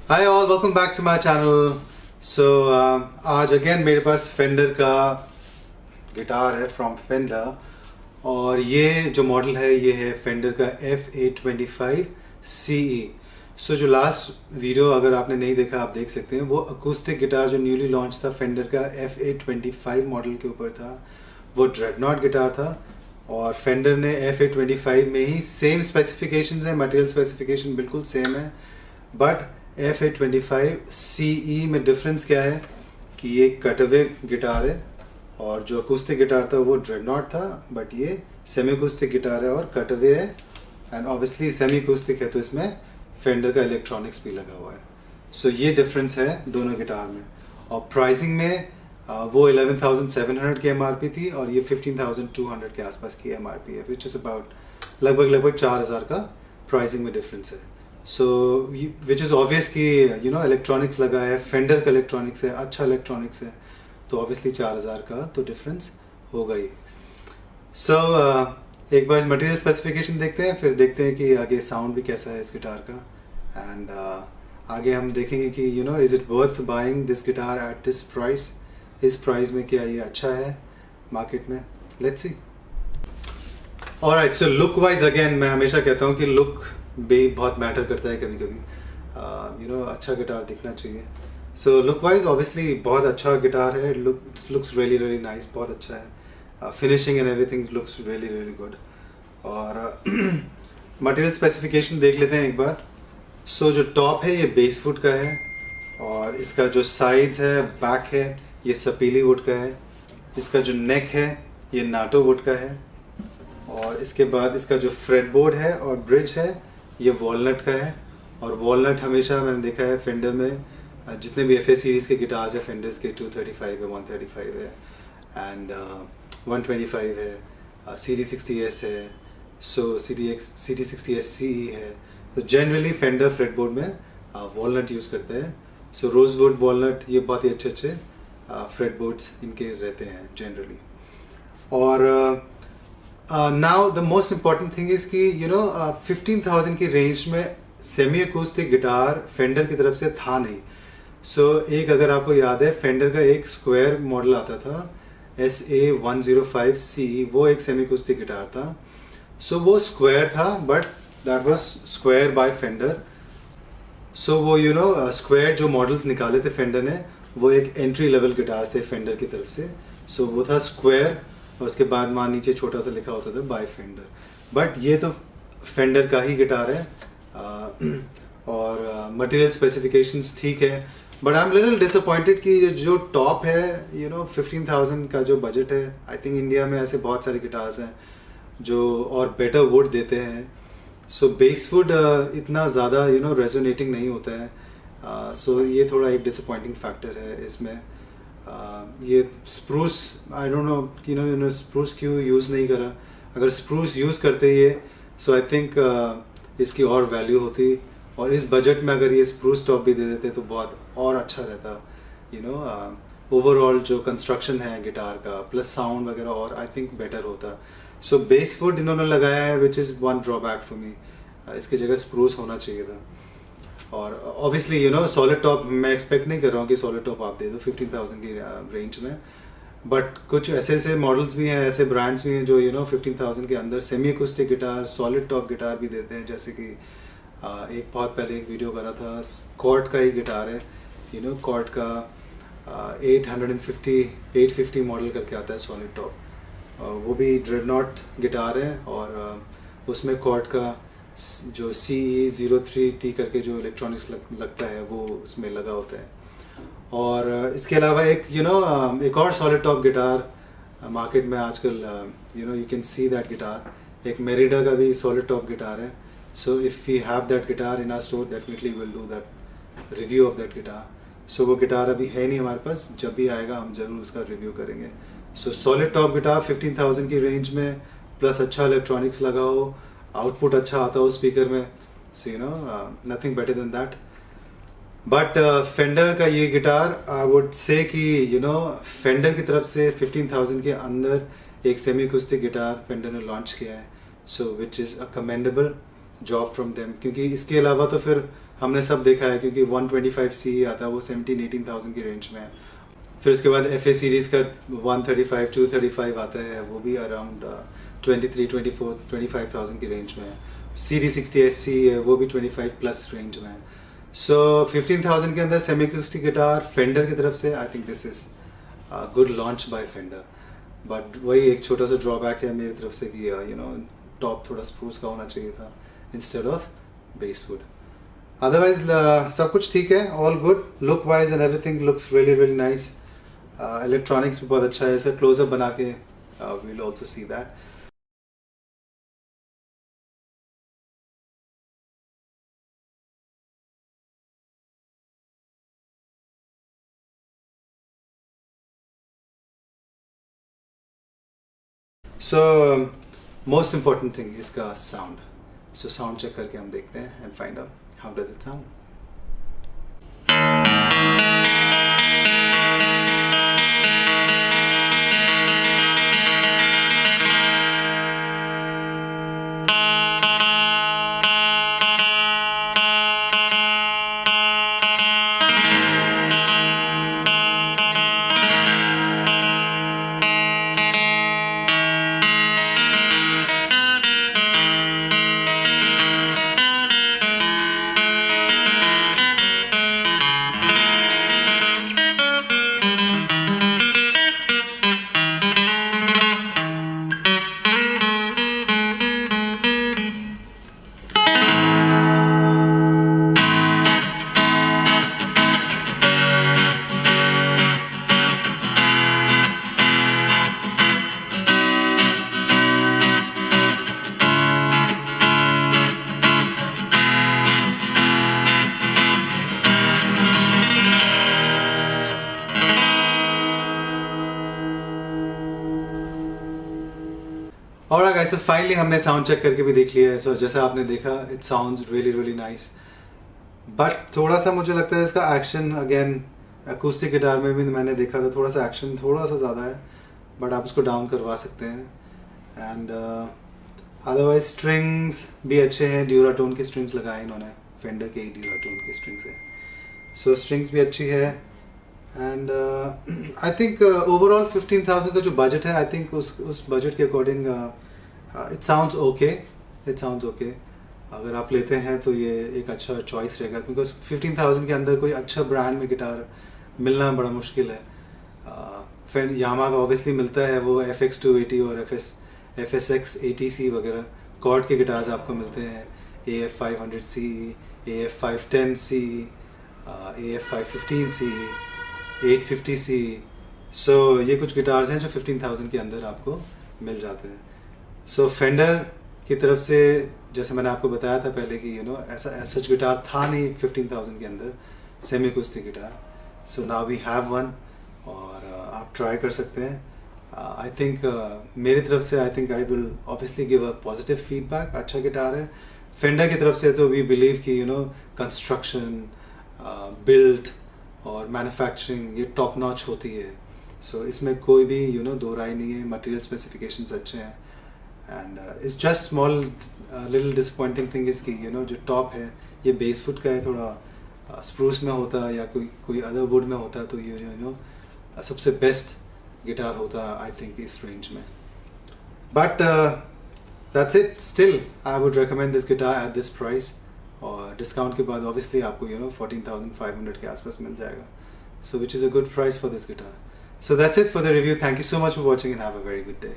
Hi all, welcome back to my channel. So आज again मेरे पास फेंडर का गिटार है फ्रॉम फेंडर, और ये जो मॉडल है ये है फेंडर का F825 CE। सो जो लास्ट वीडियो अगर आपने नहीं देखा आप देख सकते हैं, वो अकूस्टिक गिटार जो न्यूली लॉन्च था फेंडर का F825 मॉडल के ऊपर था, वो ड्रेडनॉट गिटार था। और फेंडर ने F825 में ही सेम स्पेसिफिकेशंस है, मटेरियल स्पेसिफिकेशन बिल्कुल सेम है, बट F825 CE में डिफरेंस क्या है कि ये कटवे गिटार है, और जो अकूस्टिक गिटार था वो ड्रेडनॉट था, बट ये सेमी अकूस्टिक गिटार है और कटवे है। एंड ऑब्वियसली सेमी अकूस्टिक है तो इसमें फेंडर का इलेक्ट्रॉनिक्स भी लगा हुआ है। सो ये डिफरेंस है दोनों गिटार में। और प्राइसिंग में वो 11,700 की MRP थी और ये 15,200 के आसपास की MRP है, विच इज़ अबाउट लगभग 4,000 का प्राइसिंग में डिफरेंस है। सो विच इज़ ऑब्वियस कि इलेक्ट्रॉनिक्स लगा है, फेंडर का इलेक्ट्रॉनिक्स है, अच्छा इलेक्ट्रॉनिक्स है, तो ऑब्वियसली 4,000 का तो डिफरेंस होगा ही। सो एक बार मटेरियल स्पेसिफिकेशन देखते हैं, फिर देखते हैं कि आगे साउंड भी कैसा है इस गिटार का। एंड आगे हम देखेंगे कि is it worth buying this guitar at this price. इस प्राइस में क्या ये अच्छा है मार्केट में? Let's see. Alright, so look wise again मैं हमेशा कहता हूँ कि लुक भी बहुत मैटर करता है कभी कभी। अच्छा गिटार दिखना चाहिए। सो लुक वाइज ऑब्वियसली बहुत अच्छा गिटार है, लुक्स रियली रियली नाइस, बहुत अच्छा है। Finishing and everything looks really really good. और मटेरियल स्पेसिफिकेशन देख लेते हैं एक बार। सो जो टॉप है ये बेस वुड का है, और इसका जो साइड्स है, बैक है, ये सपीली वुड का है। इसका जो नेक है ये नाटो वुड का है, और इसके बाद इसका जो फ्रेटबोर्ड है और ब्रिज है ये वॉलनट का है। और वॉलनट हमेशा मैंने देखा है फेंडर में जितने भी FA सीरीज़ के गिटार्स है फेंडर्स के, 235 है, 135 है एंड 125 है, CD60S है, सो CD60S CE है। तो जनरली फेंडर फ्रेटबोर्ड में वॉलनट यूज़ करते हैं। सो रोजवुड, वॉलनट, ये बहुत ही अच्छे अच्छे फ्रेटबोर्ड्स इनके रहते हैं जनरली। और now the most important thing is कि 15,000 की रेंज में सेमी अकूस्टिक गिटार फेंडर की तरफ से था नहीं। सो एक अगर आपको याद है फेंडर का एक स्क्वायर मॉडल आता था SA105 CE, वो एक सेमी अकूस्टिक गिटार था। सो वो स्क्वायर था but that was Squier by Fender. So वो स्क्वायर जो मॉडल्स निकाले थे फेंडर ने, वो एक एंट्री लेवल गिटार्स थे फेंडर की तरफ से। सो वो था स्क्वायर, और उसके बाद वहाँ नीचे छोटा सा लिखा होता था बाय फेंडर। बट ये तो फेंडर का ही गिटार है। और मटेरियल स्पेसिफिकेशंस ठीक है, but I am little disappointed कि जो टॉप है 15,000 का जो बजट है, आई थिंक इंडिया में ऐसे बहुत सारे गिटार्स हैं जो और बेटर वुड देते हैं। सो बेस वुड इतना ज़्यादा रेजोनेटिंग नहीं होता है। सो ये थोड़ा एक डिसअपॉइंटिंग फैक्टर है इसमें। ये spruce, I don't know spruce क्यों यूज़ नहीं करा। अगर स्प्रूस यूज़ करते ये, सो आई थिंक इसकी और वैल्यू होती, और इस बजट में अगर ये स्प्रूस टॉप भी दे देते तो बहुत और अच्छा रहता। ओवरऑल जो कंस्ट्रक्शन है गिटार का प्लस साउंड वगैरह और आई थिंक बेटर होता। सो बेस वुड इन्होंने लगाया है which is one drawback for me. इसकी जगह स्प्रूस होना चाहिए था। और ऑब्वियसली सॉलिड टॉप मैं एक्सपेक्ट नहीं कर रहा हूँ कि सॉलिड टॉप आप दे दो 15,000 की रेंज में, बट कुछ ऐसे मॉडल्स भी हैं, ऐसे ब्रांड्स भी हैं जो 15,000 के अंदर semi acoustic guitar, solid top guitar भी देते हैं। जैसे कि एक बहुत पहले एक वीडियो करा था, कॉर्ड का ही गिटार है, कॉर्ड का 850 मॉडल करके आता है सॉलिड टॉप। वो भी ड्रेडनॉट गिटार है, और उसमें कॉर्ड का जो CE03T करके जो इलेक्ट्रॉनिक्स लगता है वो उसमें लगा होता है। और इसके अलावा एक और सॉलिड टॉप गिटार मार्केट में आजकल you can see that guitar, एक मेरिडा का भी सॉलिड टॉप गिटार है। So if we have that guitar in our store definitely will do that review of that guitar. So वो guitar अभी है नहीं हमारे पास, जब भी आएगा हम ज़रूर उसका रिव्यू करेंगे। सो सॉलिड टॉप गिटार 15,000 की रेंज में, प्लस अच्छा इलेक्ट्रॉनिक्स लगा हो, आउटपुट अच्छा आता हो स्पीकर में, so nothing better than that. But fender का ये गिटार आई वुड से कि फेंडर की तरफ से 15,000 के अंदर एक सेमी अकूस्टिक गिटार फेंडर ने लॉन्च किया है, so which is a commendable job from them. क्योंकि इसके अलावा तो फिर हमने सब देखा है, क्योंकि 125C आता है वो 17-18,000 की रेंज में है। फिर उसके बाद FA सीरीज़ का 135, 235 आता है, वो भी अराउंड 23, 24, 25,000 की रेंज में है। CD60SC है, वो भी 25 प्लस रेंज में है। सो 15,000 के अंदर सेमी अकूस्टिक गिटार फेंडर की तरफ से, I think this is good launch by fender. But वही एक छोटा सा ड्रॉबैक है मेरी तरफ से कि टॉप थोड़ा स्प्रूस का होना चाहिए था इंस्टेड ऑफ बेसवुड। अदरवाइज सब कुछ ठीक है, all good, look wise and everything looks really really nice. Electronics भी बहुत अच्छा है, ऐसा क्लोजअप बना के we will also see that. So most important thing इसका साउंड। सो साउंड चेक करके हम देखते हैं and find out how does it sound. Alright guys, so finally हमने साउंड चेक करके भी देख लिया है। सो जैसा आपने देखा, it sounds really really nice, but थोड़ा सा मुझे लगता है इसका एक्शन, अगेन अकूस्टिक गिटार में भी मैंने देखा था थोड़ा सा एक्शन थोड़ा सा ज़्यादा है, बट आप उसको डाउन करवा सकते हैं। एंड अदरवाइज स्ट्रिंग्स भी अच्छे हैं, ड्यूराटोन की स्ट्रिंग्स लगाए इन्होंने, फेंडर के ड्यूराटोन की स्ट्रिंग्स है, सो स्ट्रिंग्स भी अच्छी है। एंड आई थिंक ओवरऑल 15,000 का जो बजट है, आई थिंक उस बजट के according it sounds okay, it sounds okay. अगर आप लेते हैं तो ये एक अच्छा चॉइस रहेगा, बिकॉज 15,000 के अंदर कोई अच्छा ब्रांड में गिटार मिलना बड़ा मुश्किल है। फिर यामा का ऑब्वियसली मिलता है, वो FX280 और FSX 80C वगैरह कॉर्ड के गिटार्स आपको मिलते हैं, AF500C, AF510C, AF515C, 850C। सो ये कुछ गिटार्स हैं जो 15,000 के अंदर आपको मिल जाते हैं। सो फेंडर की तरफ से, जैसे मैंने आपको बताया था पहले कि ऐसा सच गिटार था नहीं 15,000 के अंदर semi acoustic guitar. So now we have one, और आप ट्राई कर सकते हैं। आई थिंक मेरी तरफ से I think I will obviously give a positive feedback, अच्छा गिटार है। फेंडर की तरफ से तो वी बिलीव कि कंस्ट्रक्शन, बिल्ड और मैन्युफैक्चरिंग ये टॉप नॉच होती है। सो इसमें कोई भी दो राय नहीं है, मटेरियल स्पेसिफिकेशंस अच्छे हैं। And it's just small little disappointing thing is कि जो टॉप है ये बेसवुड का है, थोड़ा स्प्रूस में होता है या कोई अदर वुड में होता है तो ये सबसे बेस्ट गिटार होता है आई थिंक इस रेंज में। But that's it, still I would recommend this guitar at this price, और डिस्काउंट के बाद ऑब्वियसली आपको 14,500 के आसपास मिल जाएगा, so which is a good price for this guitar. So that's it for the review. Thank you so much for watching and have a very good day.